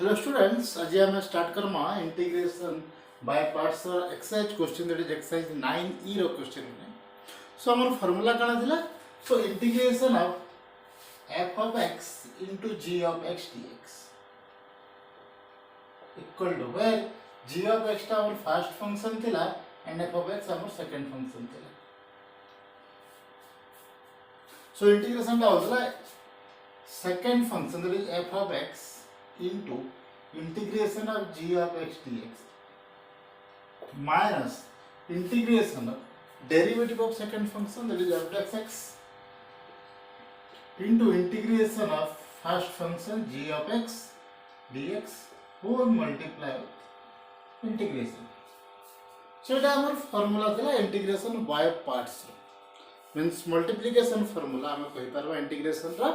Hello students, आज आम start करमा integration by parts exercise question that is exercise 9E रो क्वेश्चन ने सो हमर फार्मूला काना थिला so integration of f of x into g of x dx equal to where g of x ता हमर फर्स्ट फंक्शन थिला and f of x हमर second function थिला सो इंटीग्रेशन का होतला second function that is f of x into integration of g of x dx minus integration of derivative of second function that is f of x into integration of first function g of x dx whole multiply with integration. So এটা আমার formula ଥିଲା integration by parts means multiplication formula ଆମେ কହି পারবা integration रा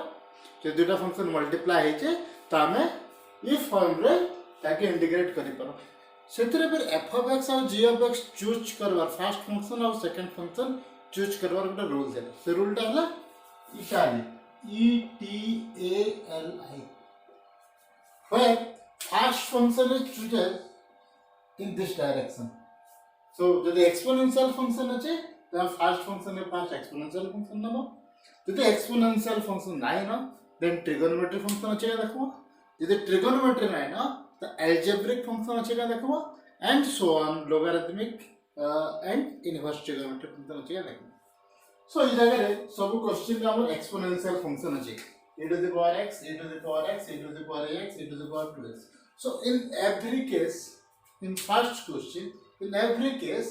যে দুইটা function multiply ହେଇছে তা ଆମେ ये फॉर्म रे ताके इंटीग्रेट करि पारो सेतरे फिर f of x और g of x चूज करवार फर्स्ट फंक्शन और सेकंड फंक्शन चूज करवार गोटे रूल है से रूलटा हला Italy e t a l i where first function is chosen in this direction so जदि एक्सपोनेंशियल फंक्शन अछि त फर्स्ट फंक्शन में फर्स्ट एक्सपोनेंशियल फंक्शन नबो जदि एक्सपोनेंशियल फंक्शन नाही न देन ट्रिगोनोमेट्री फंक्शन अछि देखो यदि ट्रिगोनोमेट्री नहीं ना तो एल्जेब्रिक फंक्शन अच्छे का देखो and so on logarithmic and inverse trigonometry function अच्छे का देखो सो इस जगह रे सब क्वेश्चन का हमर एक्सपोनेंशियल फंक्शन अच्छे e to the power x e to the power x e to the power ax e to the power 2x so in every case in first question in every case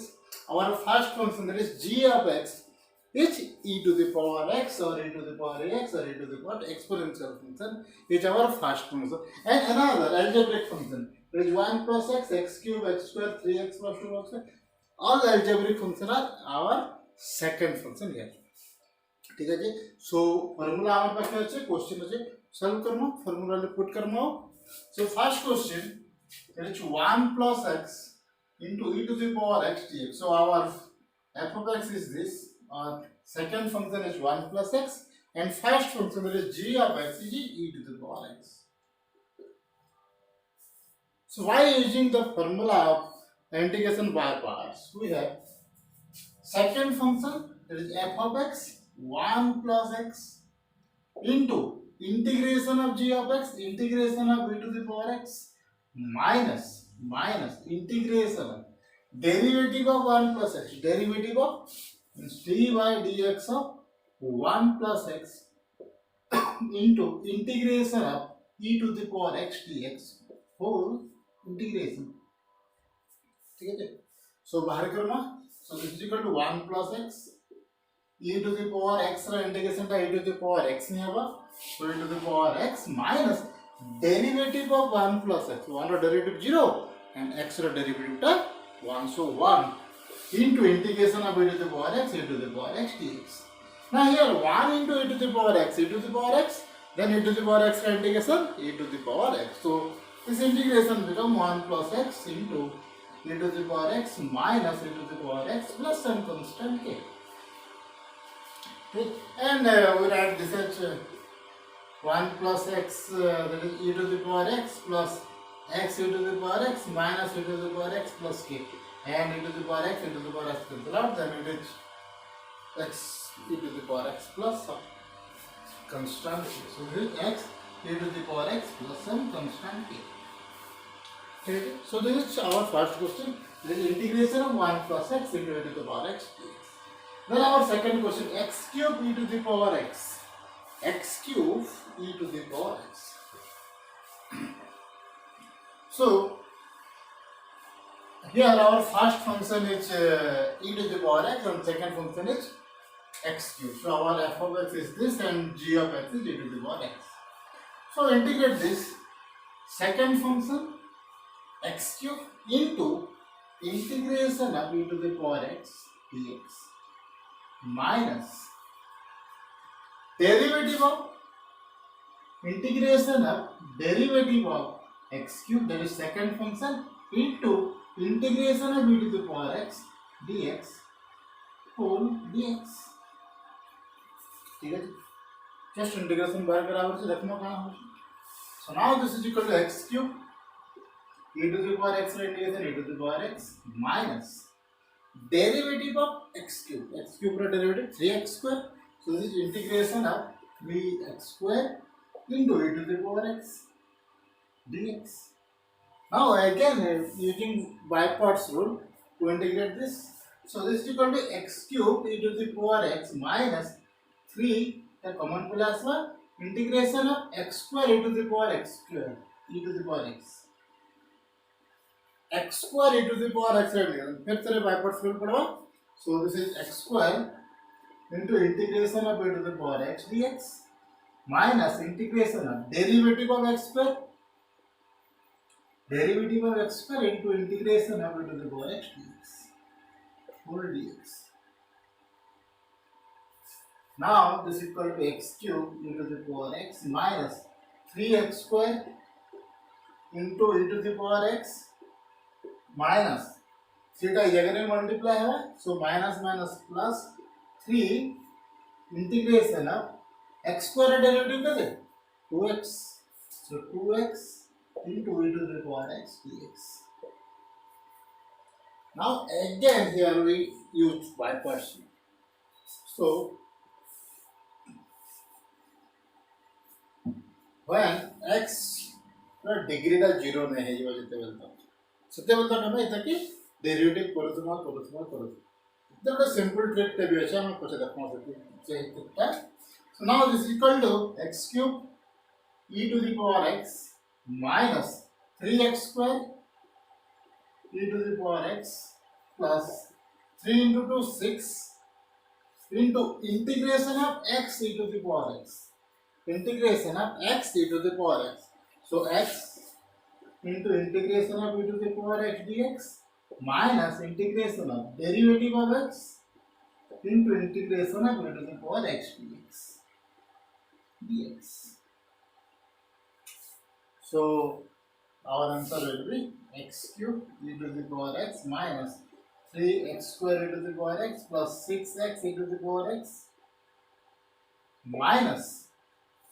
our first function that is g of x is e to the power x or e to the power ax or e to the power exponential function is our first function and another algebraic function that is 1 plus x x cube x square 3x plus 2x all algebraic function are our second function here ठीक है जी so formula हमारे पास है question है solve करना formula ले put करना so first question that is 1 plus x into e to the power x dx so our f of x is this second function is 1 plus x and first function that is g of x is e to the power x. So why using the formula of integration by parts we have second function that is f of x 1 plus x into integration of g of x integration of e to the power x minus integration of derivative of 1 plus x derivative of d by dx of 1 plus x into integration of e to the power x dx whole integration ठीक है so बाहर करना so this is equal to 1 plus x e to the power x रा integration ता e to the power x नहीं होगा so e to the power x minus derivative of 1 plus x 1 रा derivative 0 and x रा derivative ता 1 so 1 into integration of e to the power x e to the power x dx. Now here 1 into e to the power x e to the power x then e to the power x integration e to the power x. So this integration become 1 plus x into e to the power x minus e to the power x plus some constant k. Okay. And we write this as 1 plus x that is e to the power x plus x e to the power x minus e to the power x plus k. And e to the power x e to the power x cancel out then it is x e to the power x plus some constant k. So this is x e to the power x plus some constant k. Okay. So this is our first question. This is integration of 1 plus x into e to the power x dx. Then our second question x cube e to the power x cube e to the power x. So here our first function is e to the power x and second function is x cube. So our f of x is this and g of x is e to the power x. So integrate this second function x cube into integration of e to the power x dx minus derivative of integration of derivative of x cube that is second function into integration of e to the power x dx whole dx ठीक है just integration बाहर बराबर से रखना कहां हो so now this is equal to x cube e to the power x integration e to the power x minus derivative of x cube derivative 3x square. So this is integration of 3x square into e to the power x dx. Now again using by parts rule to integrate this. So this is equal to x cube e to the power x minus 3 the common plasma integration of x square e to the power x square e to the power x square e to the power x फिर से by parts rule पढ़वा. So this is x square into integration of e to the power x dx minus integration of derivative of x square into integration of e to the power x dx whole dx. Now this is equal to x cube e to the power x minus 3x square into e to the power x minus 3 का जगह में multiply है, so minus minus plus 3 integration of x square derivative कर दे 2x, so 2x into e to the power x dx. Now again here we use by parts. So when x का degree का 0 नहीं है ये वजह बोलता हूँ सत्य बोलता हूँ मैं ताकि डेरिवेटिव करो इधर का सिंपल ट्रिक पे भी अच्छा मैं कुछ देखना सकता है. So now this is equal to x cube e to the power x minus 3x square e to the power x plus 3 into 2 6 into integration of x e to the power x. Integration of x e to the power x. So x into integration of e to the power x dx minus integration of derivative of x into integration of e to the power x dx. So our answer will be x cube e to the power x minus 3x square e to the power x plus 6x e to the power x minus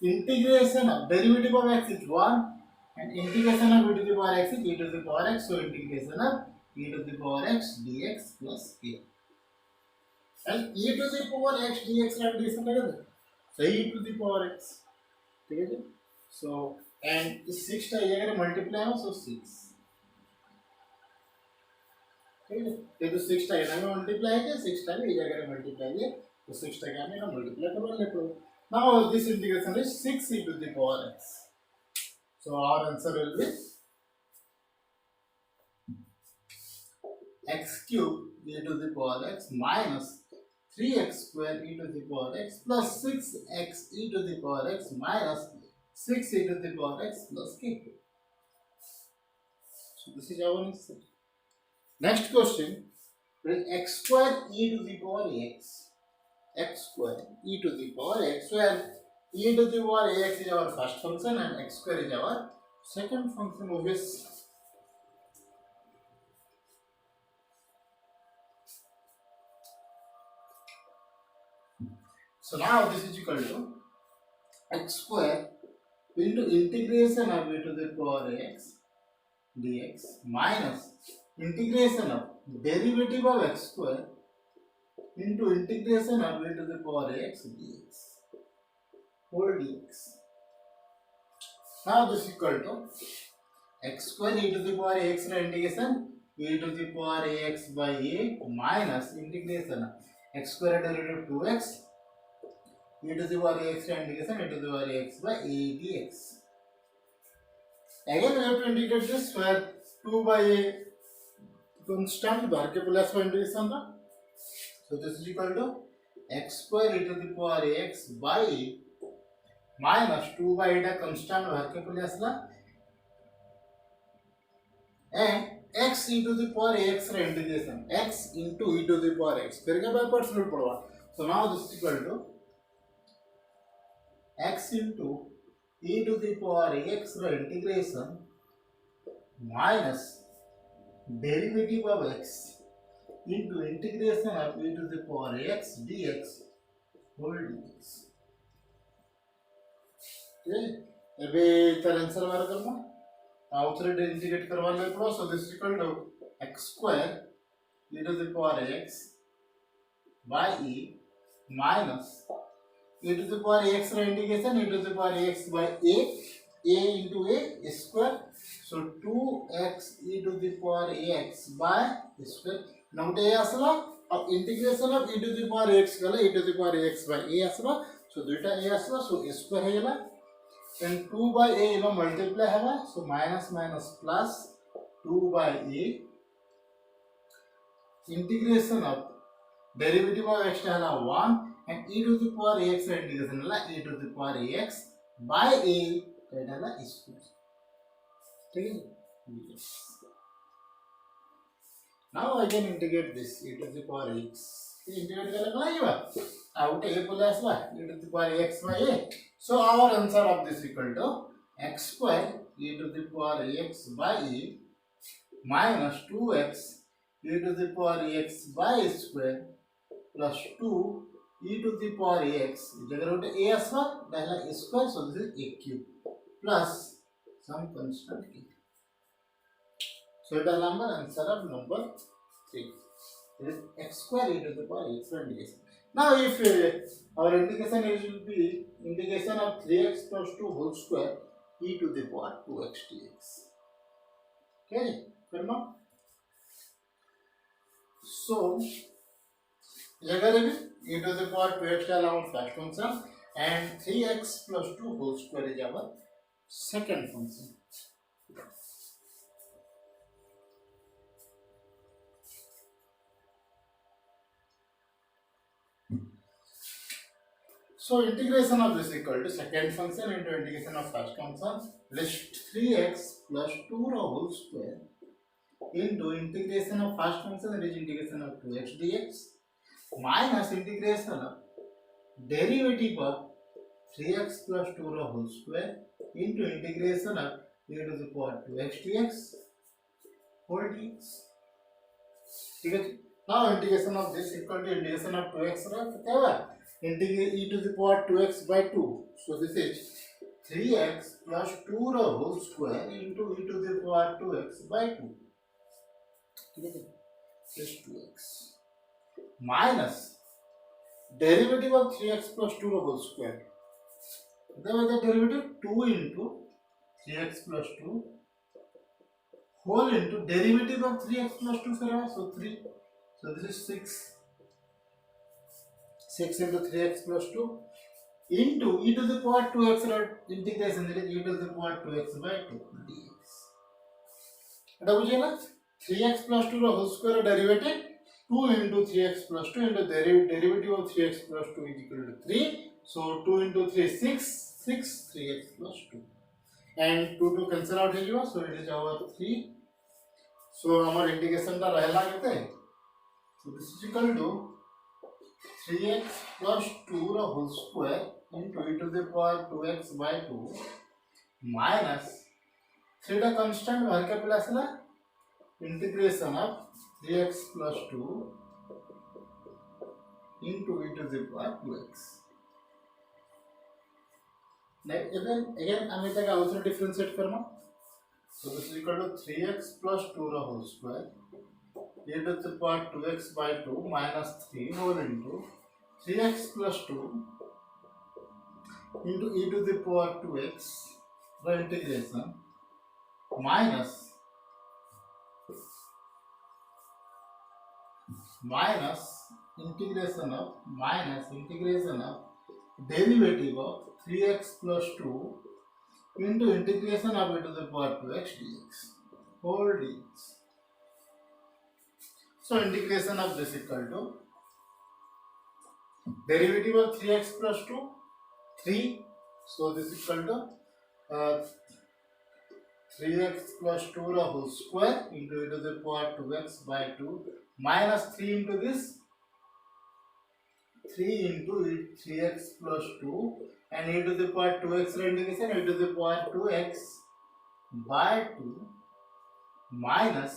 integration of derivative of x is 1 and integration of e to the power x is e to the power x. So integration of e to the power x dx plus k. And e to the power x dx का integration लगा दे. So e to the power x. ठीक है जी. So and इस 6 का ये अगर multiply हो so 6. ठीक है. ये तो 6 का ये ना multiply है 6 का ये अगर multiply है तो 6 का क्या ना multiply करवा लेते हो. Now this integration is 6 e to the power x. So our answer will be x cube e to the power x minus 3x square e to the power x plus 6x e to the power x minus 6 e to the power x plus k. So this is our answer. Next question is x square e to the power x. X square e to the power x, where e to the power ax is our first function and x square is our second function obvious. So now this is equal to x square into integration of e to the power x dx minus integration of derivative of x square into integration of e to the power x dx whole dx. Now this is equal to x square e to the power x integration e to the power ax by a minus integration of x square derivative 2x e to the power ax integration e to the power ax by a dx. Again we have to integrate this where 2 by a constant बाहर के plus by integration था. So this is equal to x square e to the power ax by minus 2 by eta constant बाहर के plus ला and x e to the power ax रा integration x into e to the power x फिर क्या by parts rule पढ़वा. So now this is equal to x into e to the power ax रा integration minus derivative of x into integration of e to the power x dx whole dx. Okay, अबे इधर answer बार करना outside integrate करवा ले पड़ो so this is equal to x square e to the power x by e minus e to the power x रा integration e to the power x by a into a square so 2x e to the power x by square नमटे ए असला अब integration of e to the power x गला e to the power x by a असला so दुटा a असला so a square है गला and 2 by a you know multiply है so minus minus plus 2 by a integration of derivative of x है 1 and e to the power x रा integration है e to the power x by a है square ठीक है now I can integrate this e to the power x integrate करना है ये out a बोला ऐसा e to the power x by a so our answer of this equal to x square e to the power x by a minus 2x e to the power x by square plus 2 e to the power x जगह a असवा पहला a square so this is a cube plus some constant a so it is number answer of number 3 it is x square e to the power x integration now if our integration will be integration of 3x plus 2 whole square e to the power 2x dx okay करना so जगह रे e to the power 2x डाला our first function and 3x plus 2 whole square is our second function so integration of this equal to second function into integration of first function list 3x plus 2 whole square into integration of first function that is integration of 2x dx minus integration of derivative of 3x plus 2 whole square into integration of e to the power 2x dx whole dx ठीक है now integration of this equal to integration of 2x रा क्या हुआ integrate e to the power 2x by 2 so this is 3x plus 2 whole square into e to the power 2x by 2 ठीक है this 2x minus derivative of 3x plus 2 whole square the derivative 2 into 3x plus 2 whole into derivative of 3x plus 2 करेगा so 3 so this is 6 6 into 3x plus 2 into e to the power 2x integration that is e to the power 2x by 2 dx এটা বুঝিয়ে না 3x plus 2 whole square derivative 2 into 3x plus 2 into derivative of 3x plus 2 is equal to 3 so 2 into 3 6 3x plus 2 and 2 to cancel out हो so it is our 3 so our integration टा रहेला केते so this is equal to 3x plus 2 whole square into e to the power 2x by 2 minus 3 टा constant बाहर के plus ना integration of 3x plus 2 into e to the power 2x next again हम इसे का outside differentiate करना so this is equal to 3x plus 2 whole square e to the power 2x by 2 minus 3 whole into 3x plus 2 into e to the power 2x the integration minus integration of derivative of 3x plus 2 into integration of e to the power 2x dx whole dx so integration of this equal to derivative of 3x plus 2 3 so this is equal to 3x plus 2 whole square into e to the power 2x by 2 minus 3 into this 3 into 3x plus 2 and e to the power 2x integration e to the power 2x by 2 minus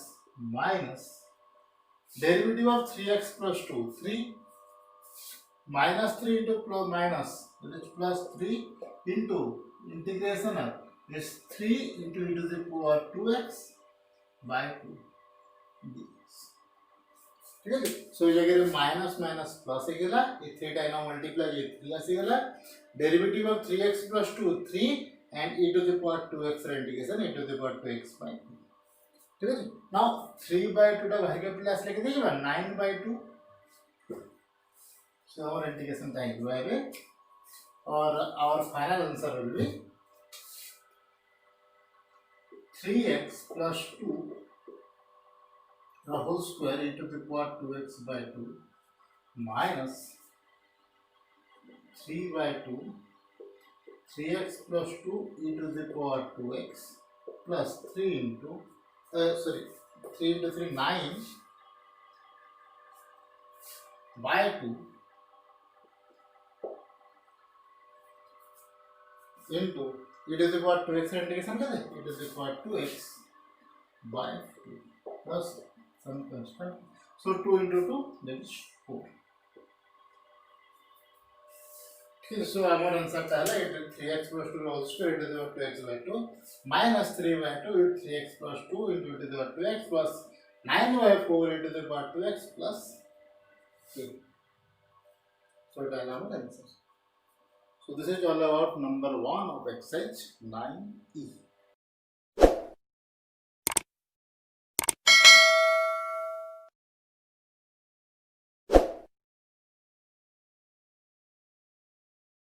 derivative of 3x plus 2 3 minus 3 into plus minus that is plus 3 into integration of is 3 into e to the power 2x by 2 dx. ठीक है सो ये जगह minus minus plus ହେଇଗଲା ଏ 3 ଟା ନ multiply ये 3 ଆସିଗଲା derivative of 3x plus 2 3 and e to the power 2x ର integration e to the power 2x by 2 ठीक है नाउ 3 by 2 टा बाहर के प्लस लेके देखिबा 9 by 2 so our integration time will be or our final answer will be 3x plus 2 the whole square e to the power 2x by 2 minus 3 by 2 3x plus 2 e to the power 2x plus 3 into 3 into 3 9 by 2 into e to the power 2x integration कर दे e to the power 2x by 2 plus some constant so 2 into 2 that is 4 ठीक है सो हमारा answer पहला it is 3x plus 2 whole square e to the power 2x by 2 minus 3 by 2 is 3x plus 2 into e to the power 2x plus 9 by 4 e to the power 2x plus 3 so that is our answer. So this is all about number 1 of exercise 9E.